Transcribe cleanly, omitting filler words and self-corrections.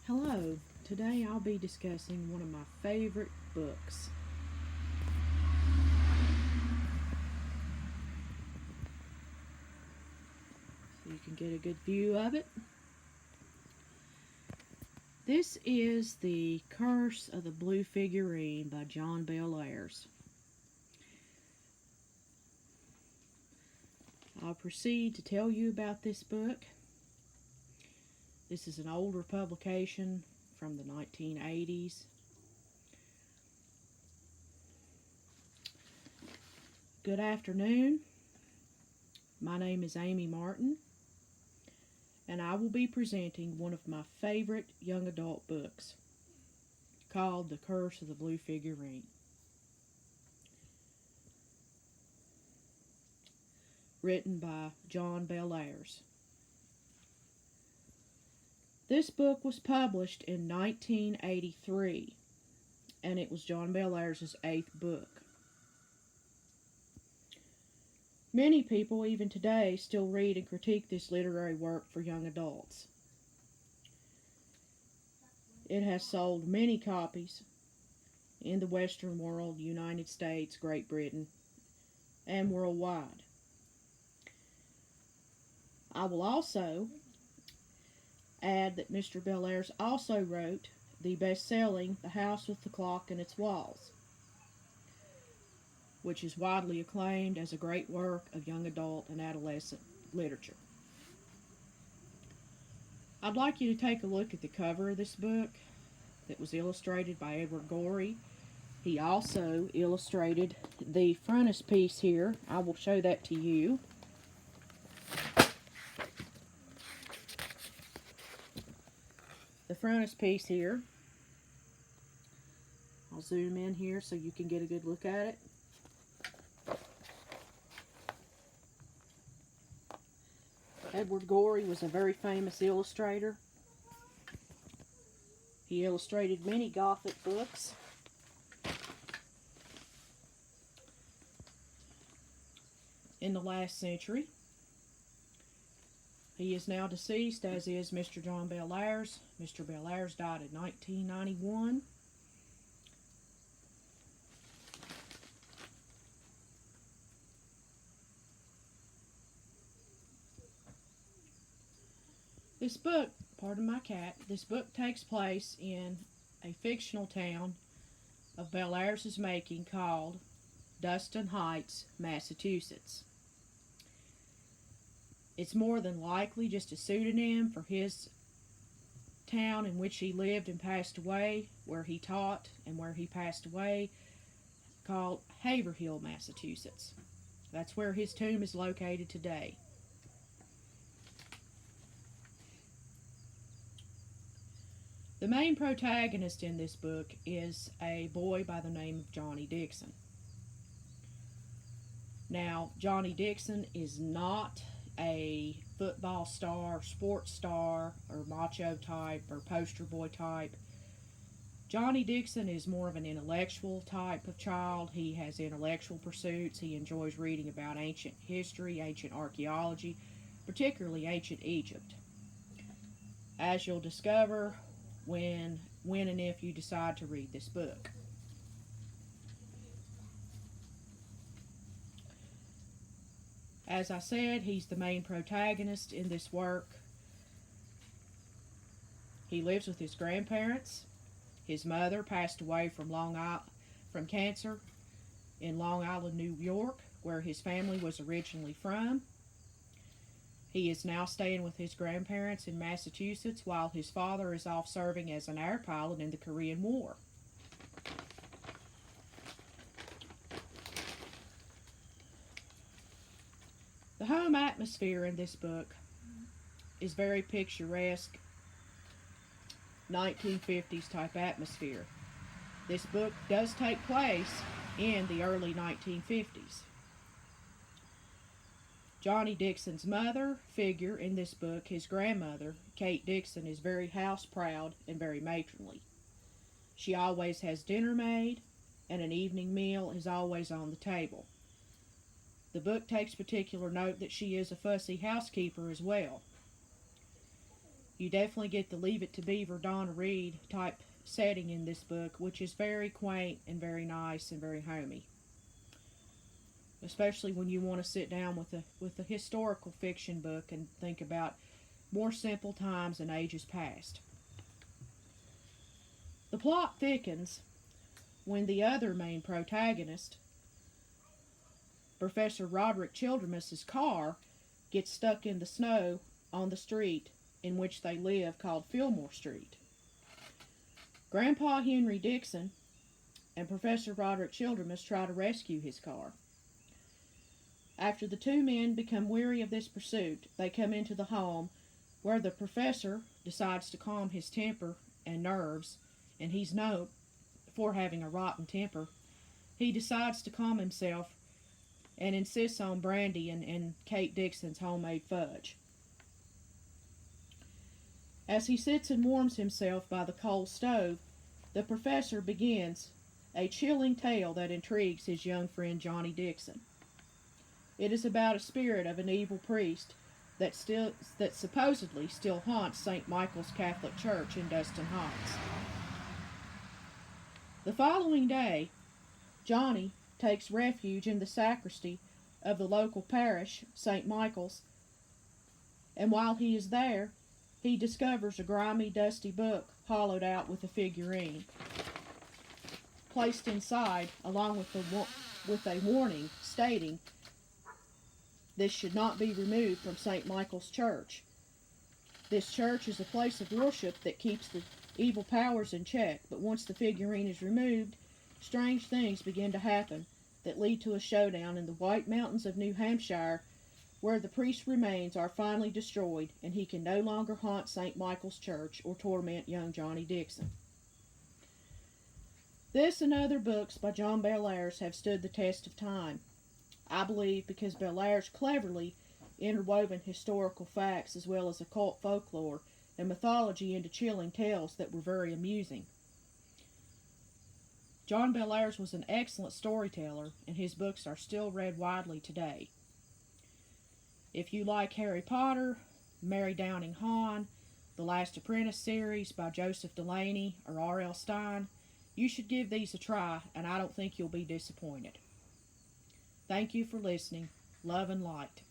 Hello, today I'll be discussing one of my favorite books. So you can get a good view of it. This is The Curse of the Blue Figurine by John Bellairs. I'll proceed to tell you about this book. This is an older publication from the 1980s. Good afternoon. My name is Amy Martin, and I will be presenting one of my favorite young adult books called The Curse of the Blue Figurine. Written by John Bellairs. This book was published in 1983, and it was John Bellairs' 8th book. Many people, even today, still read and critique this literary work for young adults. It has sold many copies in the Western world, United States, Great Britain, and worldwide. I will also add that Mr. Bellairs also wrote the best-selling The House with the Clock in Its Walls, which is widely acclaimed as a great work of young adult and adolescent literature. I'd like you to take a look at the cover of this book that was illustrated by Edward Gorey. He also illustrated the frontispiece here. I will show that to you. The frontispiece here. I'll zoom in here so you can get a good look at it. Edward Gorey was a very famous illustrator. He illustrated many Gothic books. In the last century. He is now deceased, as is Mr. John Bellairs. Mr. Bellairs died in 1991. This book, pardon my cat, this book takes place in a fictional town of Bellairs' making called Dustin Heights, Massachusetts. It's more than likely just a pseudonym for his town in which he lived and passed away, where he taught and where he passed away, called Haverhill, Massachusetts. That's where his tomb is located today. The main protagonist in this book is a boy by the name of Johnny Dixon. Now, Johnny Dixon is not a football star, sports star, or macho type, or poster boy type. Johnny Dixon is more of an intellectual type of child. He has intellectual pursuits. He enjoys reading about ancient history, ancient archaeology, particularly ancient Egypt. As you'll discover when and if you decide to read this book. As I said, he's the main protagonist in this work. He lives with his grandparents. His mother passed away from cancer in Long Island, New York, where his family was originally from. He is now staying with his grandparents in Massachusetts while his father is off serving as an air pilot in the Korean War. The home atmosphere in this book is very picturesque, 1950s type atmosphere. This book does take place in the early 1950s. Johnny Dixon's mother figure in this book, his grandmother, Kate Dixon, is very house-proud and very matronly. She always has dinner made, and an evening meal is always on the table. The book takes particular note that she is a fussy housekeeper as well. You definitely get the Leave It to Beaver Donna Reed type setting in this book, which is very quaint and very nice and very homey. Especially when you want to sit down with a historical fiction book and think about more simple times and ages past. The plot thickens when the other main protagonist, Professor Roderick Childermus's car, gets stuck in the snow on the street in which they live, called Fillmore Street. Grandpa Henry Dixon and Professor Roderick Childermus try to rescue his car. After the two men become weary of this pursuit, they come into the home where the professor decides to calm his temper and nerves, and he's known for having a rotten temper. He decides to calm himself and insists on brandy and Kate Dixon's homemade fudge. As he sits and warms himself by the coal stove, the professor begins a chilling tale that intrigues his young friend Johnny Dixon. It is about a spirit of an evil priest that supposedly still haunts St. Michael's Catholic Church in Dustin Heights. The following day, Johnny takes refuge in the sacristy of the local parish, St. Michael's, and while he is there, he discovers a grimy, dusty book hollowed out with a figurine. Placed inside, along with a warning stating, "This should not be removed from St. Michael's Church. This church is a place of worship that keeps the evil powers in check, but once the figurine is removed, strange things begin to happen that lead to a showdown in the White Mountains of New Hampshire, where the priest's remains are finally destroyed and he can no longer haunt St. Michael's Church or torment young Johnny Dixon." This and other books by John Bellairs have stood the test of time. I believe because Bellairs cleverly interwoven historical facts as well as occult folklore and mythology into chilling tales that were very amusing. John Bellairs was an excellent storyteller, and his books are still read widely today. If you like Harry Potter, Mary Downing Hahn, The Last Apprentice series by Joseph Delaney or R.L. Stine, you should give these a try, and I don't think you'll be disappointed. Thank you for listening. Love and light.